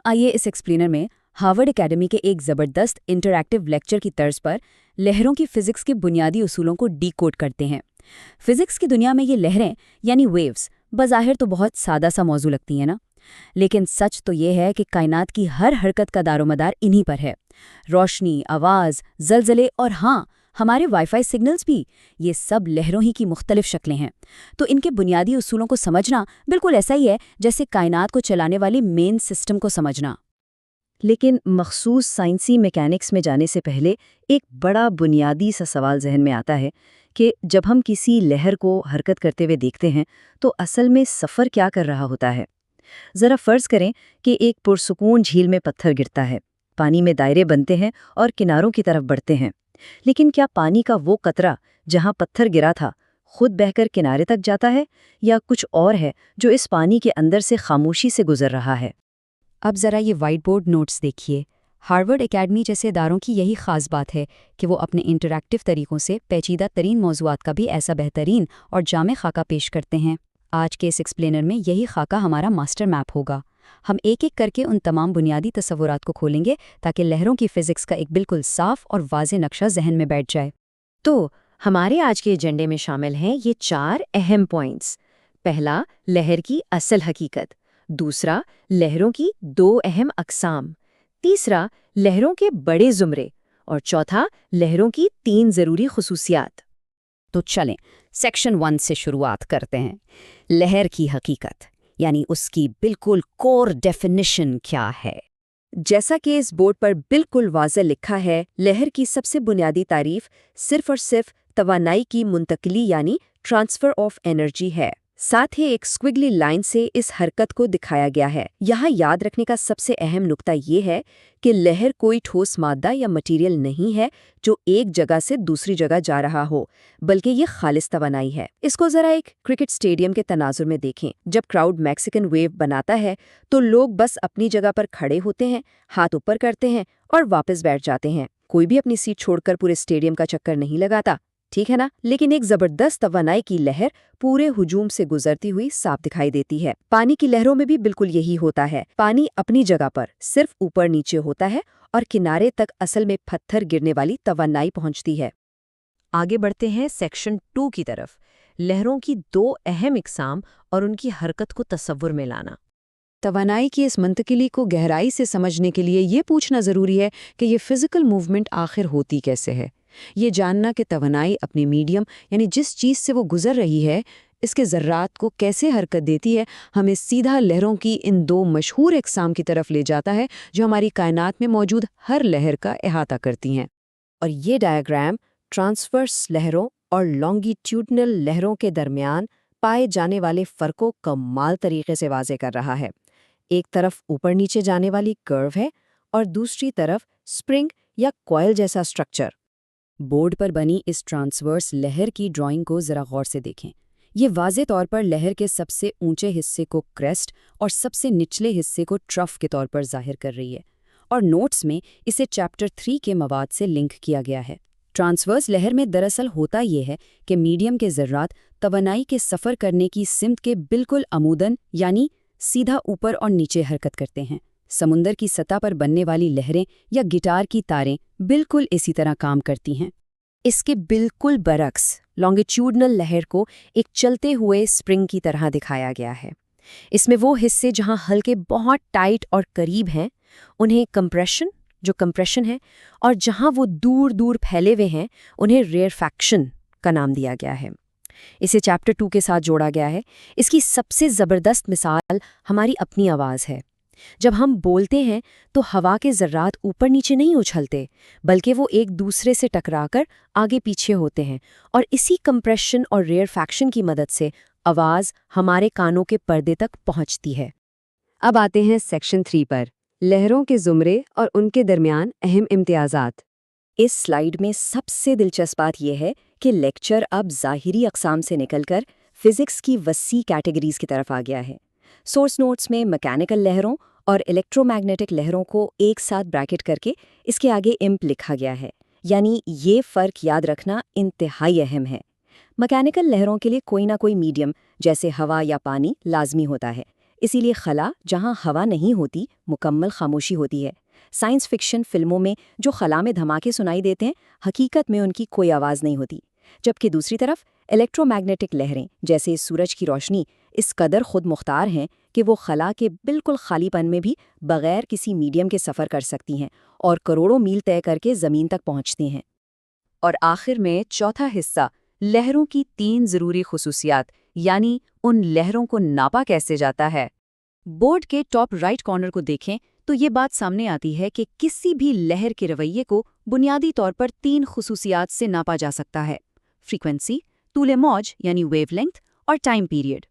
आइए इस एक्सप्लेनर में हार्वर्ड एकेडमी के एक ज़बरदस्त इंटरैक्टिव लेक्चर की तर्ज पर लहरों की फिजिक्स के बुनियादी उसूलों को डीकोड करते हैं। फिजिक्स की दुनिया में ये लहरें यानी वेव्स बज़ाहिर तो बहुत सादा सा मौजू लगती हैं ना, लेकिन सच तो ये है कि कायनात की हर हरकत का दारोमदार इन्हीं पर है। रोशनी, आवाज़, ज़लज़ले और हाँ, हमारे वाईफाई सिग्नल्स भी, ये सब लहरों ही की मुख्तलिफ शक्लें हैं। तो इनके बुनियादी उसूलों को समझना बिल्कुल ऐसा ही है जैसे कायनात को चलाने वाली मेन सिस्टम को समझना। लेकिन मखसूस साइंसी मैकेनिक्स में जाने से पहले एक बड़ा बुनियादी सा सवाल जहन में आता है कि जब हम किसी लहर को हरकत करते हुए देखते हैं तो असल में सफ़र क्या कर रहा होता है। ज़रा फ़र्ज़ करें कि एक पुरसुकून झील में पत्थर गिरता है, पानी में दायरे बनते हैं और किनारों की तरफ बढ़ते हैं। लेकिन क्या पानी का वो कतरा जहाँ पत्थर गिरा था खुद बहकर किनारे तक जाता है, या कुछ और है जो इस पानी के अंदर से खामोशी से गुजर रहा है? अब ज़रा ये वाइट बोर्ड नोट्स देखिए। हार्वर्ड एकेडमी जैसे इदारों की यही ख़ास बात है कि वो अपने इंटरैक्टिव तरीक़ों से पेचीदा तरीन मौज़ूआत का भी ऐसा बेहतरीन और जामे खाका पेश करते हैं। आज के इस एक्सप्लेनर में यही खाका हमारा मास्टर मैप होगा। हम एक एक करके उन तमाम बुनियादी तस्वुरात को खोलेंगे ताकि लहरों की फ़िज़िक्स का एक बिल्कुल साफ़ और वाज़ेह नक्शा जहन में बैठ जाए। तो हमारे आज के एजेंडे में शामिल हैं ये 4 अहम पॉइंट्स। पहला, लहर की असल हकीकत। दूसरा, लहरों की 2 अहम अक़साम। तीसरा, लहरों के बड़े ज़ुमरे। और चौथा, लहरों की 3 ज़रूरी ख़ुसूसियात। तो चलें सेक्शन 1 से शुरुआत करते हैं। लहर की हकीकत यानी उसकी बिल्कुल कोर डेफिनिशन क्या है। जैसा कि इस बोर्ड पर बिल्कुल वाज़ेह लिखा है, लहर की सबसे बुनियादी तारीफ सिर्फ और सिर्फ तवानाई की मुंतकिली यानी ट्रांसफ़र ऑफ एनर्जी है। साथ ही एक स्क्विगली लाइन से इस हरकत को दिखाया गया है। यहाँ याद रखने का सबसे अहम नुक्ता ये है कि लहर कोई ठोस मादा या मटेरियल नहीं है जो एक जगह से दूसरी जगह जा रहा हो, बल्कि ये खालिस तवानाई है। इसको ज़रा एक क्रिकेट स्टेडियम के तनाजुर में देखें। जब क्राउड मैक्सिकन वेव बनाता है तो लोग बस अपनी जगह पर खड़े होते हैं, हाथ ऊपर करते हैं और वापस बैठ जाते हैं। कोई भी अपनी सीट छोड़कर पूरे स्टेडियम का चक्कर नहीं लगाता, ठीक है ना? लेकिन एक जबरदस्त तवानाई की लहर पूरे हुजूम से गुजरती हुई साफ दिखाई देती है। पानी की लहरों में भी बिल्कुल यही होता है। पानी अपनी जगह पर सिर्फ ऊपर नीचे होता है और किनारे तक असल में पत्थर गिरने वाली तवानाई पहुंचती है। आगे बढ़ते हैं सेक्शन 2 की तरफ। लहरों की 2 अहम इकसाम और उनकी हरकत को तसव्वुर में लाना। तवानाई की इस मंतकिली को गहराई से समझने के लिए ये पूछना ज़रूरी है कि ये फ़िज़िकल मूवमेंट आखिर होती कैसे है। ये जानना कि तवानाई अपने मीडियम यानी जिस चीज़ से वो गुजर रही है, इसके ज़र्रात को कैसे हरकत देती है, हमें सीधा लहरों की इन 2 मशहूर इकसाम की तरफ ले जाता है जो हमारी कायनात में मौजूद हर लहर का अहाता करती हैं। और ये डायग्राम ट्रांसवर्स लहरों और लॉन्गिट्यूडनल लहरों के दरमियान पाए जाने वाले फ़र्क को कमाल तरीके से वाज़े कर रहा है। एक तरफ ऊपर नीचे जाने वाली कर्व है और दूसरी तरफ स्प्रिंग या कॉइल जैसा स्ट्रक्चर। बोर्ड पर बनी इस ट्रांसवर्स लहर की ड्राइंग को ज़रा गौर से देखें। ये वाज़े तौर पर लहर के सबसे ऊंचे हिस्से को क्रेस्ट और सबसे निचले हिस्से को ट्रफ के तौर पर जाहिर कर रही है, और नोट्स में इसे चैप्टर 3 के मवाद से लिंक किया गया है। ट्रांसवर्स लहर में दरअसल होता ये है कि मीडियम के ज़र्रात तवानाई के सफ़र करने की सिमत के बिल्कुल अमूदन यानी सीधा ऊपर और नीचे हरकत करते हैं। समुंदर की सतह पर बनने वाली लहरें या गिटार की तारें बिल्कुल इसी तरह काम करती हैं। इसके बिल्कुल बरक्स लॉन्गिट्यूडनल लहर को एक चलते हुए स्प्रिंग की तरह दिखाया गया है। इसमें वो हिस्से जहां हल्के बहुत टाइट और करीब हैं उन्हें कंप्रेशन है, और जहां वो दूर दूर फैले हुए हैं उन्हें रेयरफैक्शन का नाम दिया गया है। इसे चैप्टर 2 के साथ जोड़ा गया है। इसकी सबसे ज़बरदस्त मिसाल हमारी अपनी आवाज़ है। जब हम बोलते हैं तो हवा के ज़र्रात ऊपर नीचे नहीं उछलते, बल्कि वो एक दूसरे से टकराकर आगे पीछे होते हैं, और इसी कंप्रेशन और रेयरफैक्शन की मदद से आवाज़ हमारे कानों के पर्दे तक पहुंचती है। अब आते हैं सेक्शन 3 पर, लहरों के ज़ुमरे और उनके दरमियान अहम इम्तियाज़ात। इस स्लाइड में सबसे दिलचस्प बात यह है कि लेक्चर अब ज़ाहिरी अक़साम से निकलकर फ़िज़िक्स की वसी कैटेगरीज़ की तरफ आ गया है। सोर्स नोट्स में मैकेनिकल लहरों और इलेक्ट्रोमैग्नेटिक लहरों को एक साथ ब्रैकेट करके इसके आगे इम्प लिखा गया है, यानी ये फ़र्क याद रखना इंतहाई अहम है। मैकेनिकल लहरों के लिए कोई ना कोई मीडियम जैसे हवा या पानी लाजमी होता है। اسی لیے خلا جہاں ہوا نہیں ہوتی مکمل خاموشی ہوتی ہے۔ سائنس فکشن فلموں میں جو خلا میں دھماکے سنائی دیتے ہیں، حقیقت میں ان کی کوئی آواز نہیں ہوتی۔ جبکہ دوسری طرف الیکٹرو میگنیٹک لہریں جیسے سورج کی روشنی اس قدر خود مختار ہیں کہ وہ خلا کے بالکل خالی پن میں بھی بغیر کسی میڈیم کے سفر کر سکتی ہیں اور کروڑوں میل طے کر کے زمین تک پہنچتی ہیں۔ اور آخر میں چوتھا حصہ، لہروں کی 3 ضروری خصوصیات، یعنی ان لہروں کو ناپا کیسے جاتا ہے۔ بورڈ کے ٹاپ رائٹ کارنر کو دیکھیں تو یہ بات سامنے آتی ہے کہ کسی بھی لہر کے رویے کو بنیادی طور پر 3 خصوصیات سے ناپا جا سکتا ہے: فریکوینسی، طول موج یعنی ویو لینتھ، اور ٹائم پیریڈ۔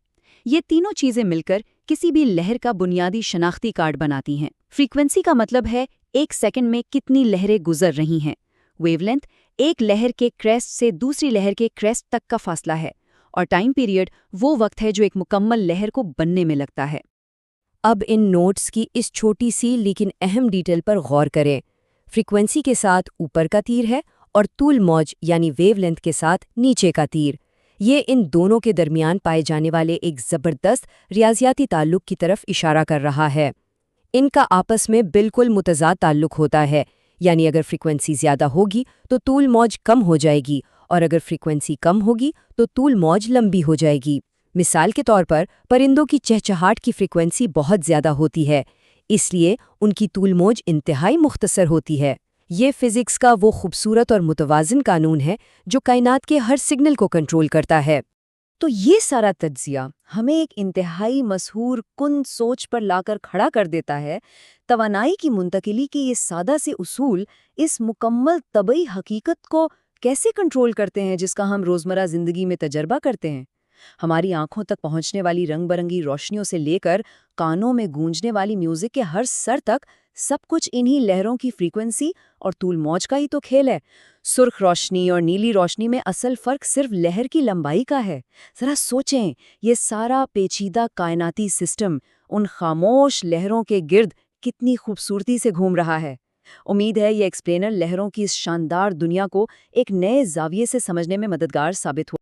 یہ تینوں چیزیں مل کر کسی بھی لہر کا بنیادی شناختی کارڈ بناتی ہیں۔ فریکوینسی کا مطلب ہے ایک سیکنڈ میں کتنی لہریں گزر رہی ہیں۔ ویو لینتھ ایک لہر کے کریسٹ سے دوسری لہر کے کریسٹ تک کا فاصلہ ہے، اور ٹائم پیریڈ وہ وقت ہے جو ایک مکمل لہر کو بننے میں لگتا ہے۔ اب ان نوٹس کی اس چھوٹی سی لیکن اہم ڈیٹیل پر غور کریں۔ فریکوینسی کے ساتھ اوپر کا تیر ہے اور طول موج یعنی ویو لینتھ کے ساتھ نیچے کا تیر۔ یہ ان دونوں کے درمیان پائے جانے والے ایک زبردست ریاضیاتی تعلق کی طرف اشارہ کر رہا ہے۔ ان کا آپس میں بالکل متضاد تعلق ہوتا ہے، یعنی اگر فریکوینسی زیادہ ہوگی تو طول موج کم ہو جائے گی، اور اگر فریکوینسی کم ہوگی تو طول موج لمبی ہو جائے گی۔ مثال کے طور پر پرندوں کی چہچہاٹ کی فریکوینسی بہت زیادہ ہوتی ہے، اس لیے ان کی طول موج انتہائی مختصر ہوتی ہے۔ یہ فزکس کا وہ خوبصورت اور متوازن قانون ہے جو کائنات کے ہر سگنل کو کنٹرول کرتا ہے۔ تو یہ سارا تجزیہ ہمیں ایک انتہائی مسحور کن سوچ پر لا کر کھڑا کر دیتا ہے۔ توانائی کی منتقلی کے یہ سادہ سے اصول اس مکمل طبعی حقیقت کو کیسے کنٹرول کرتے ہیں جس کا ہم روزمرہ زندگی میں تجربہ کرتے ہیں۔ ہماری آنکھوں تک پہنچنے والی رنگ برنگی روشنیوں سے لے کر کانوں میں گونجنے والی میوزک کے ہر سر تک سب کچھ انہی لہروں کی فریکوینسی اور طول موج کا ہی تو کھیل ہے۔ سرخ روشنی اور نیلی روشنی میں اصل فرق صرف لہر کی لمبائی کا ہے۔ ذرا سوچیں، یہ سارا پیچیدہ کائناتی سسٹم ان خاموش لہروں کے گرد کتنی خوبصورتی سے گھوم رہا ہے۔ امید ہے یہ ایکسپلینر لہروں کی اس شاندار دنیا کو ایک نئے زاویے سے سمجھنے میں مددگار ثابت ہو۔